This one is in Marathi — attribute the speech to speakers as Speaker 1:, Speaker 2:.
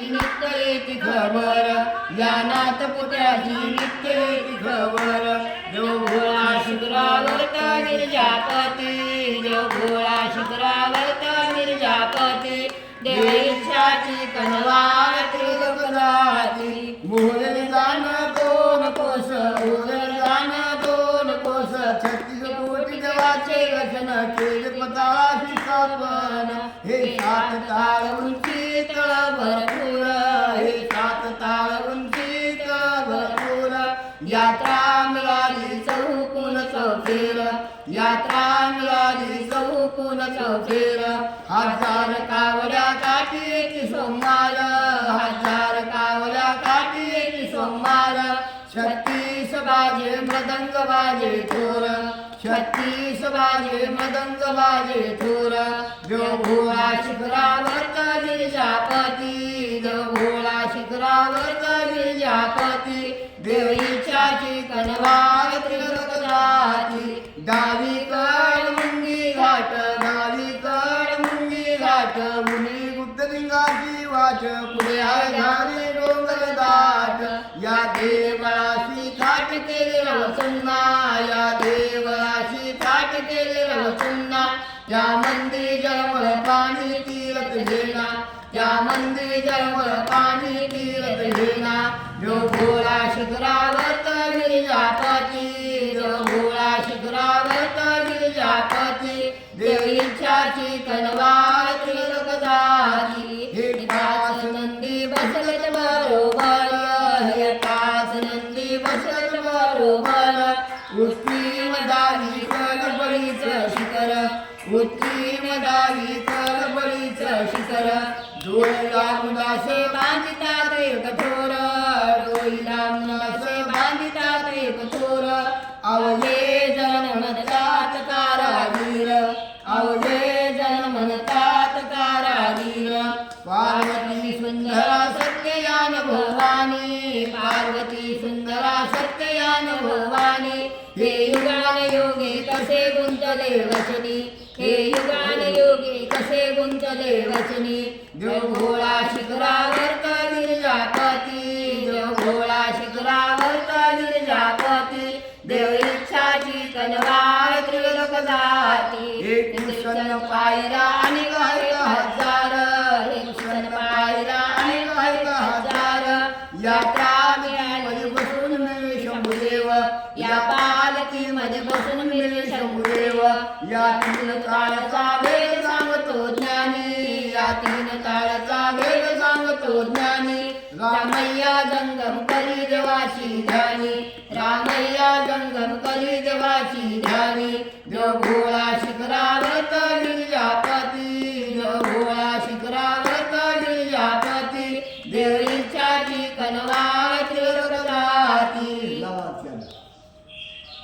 Speaker 1: नित्य येती खबर या नाथ पुत्राची नित्य येती खबर देव भोळा शिखरावर्त गिरिजापती देव भोळा शिखरावर्त गिरिजापती देव इच्छाची कनवार त्रिलोकदाती मोहन जाण दोन कोस मोहन जाण दोन कोस 36 कोटी देवाचे रचन केले पताळाची स्थापन हे 7 ताळ उंची तळ भरपूर हे 7 ताळ उंची तळ भरपूर यात्रा मिळाली चौकून चौफेर यात्रा मिळाली चौकून चौफेर 1000 कावड्या काठी येती सोमवार 1000 कावड्या काठी येती सोमवार 36 बाजे मृदंग बाजे थोर 36 बाजे मृदंग बाजे थोर देव भोळा शिखरावर्त गिरिजापती देव भोळा शिखरावर्त गिरिजापती देव इच्छाची कनवार त्रिलोकदाती डावीकड मुंगी घाट डावीकड मुंगी घाट मुनी गुप्तलिंगाची वाट पुढे आहे घारी डोंगर दाट या देवळाशी थाट केले रवचुन्ना या देवळाशी थाट केले रवचुन्ना या मंदिर जळमळ पाणी तीरथ घेना या मंदिर जळमळ पाणी तीरथ घेना जो भोळा शिखरावर्त गिरिजापती जो भोळा शिखरावर्त गिरिजापती देव इच्छाची कनवार त्रिलोकदाती हे 5 नंदी बसलत बरोबर हे 5 नंदी बसलत बरोबर उत्तीम दावी कळबळीच शिखर उत्तीम दावी कळबळीच शिखर डोईला मुलासे बांधितात एक थोर डोईला मुलासे बांधितात एक थोर अवघे जन म्हणतात कारागीर अवघे जन म्हणतात कारागीर पार्वती सुंदरा सत्ययान भवानी पार्वती सुंदरा सत्ययान भवानी हे युगान योगी कसे गुंतले वचनी हे युगान योगी कसे गुंतले वचनी देव भोळा शिखरावर्त गिरिजापती देव भोळा शिखरावर्त गिरिजापती देव इच्छाची कनवार त्रिलोकदाती एक कृष्ण पायरा आणि गाय 1000 एक कृष्ण पायरा आणि गाय 1000 यात्रा मध्ये बसून मिळे शंभुदेव या पालखीमध्ये बसून मिळे शंभुदेव या 3 ताळाचा वेद सांगतो ज्ञानी या 3 ताळाचा वेद सांगतो ज्ञानी रामय्या जंगम करी देवाची ध्यानी रामय्या जंगम करी देवाची ध्यानी देव भोळा शिखरावर्त गिरिजापती देव भोळा शिखरावर्त गिरिजापती देव इच्छाची कनवा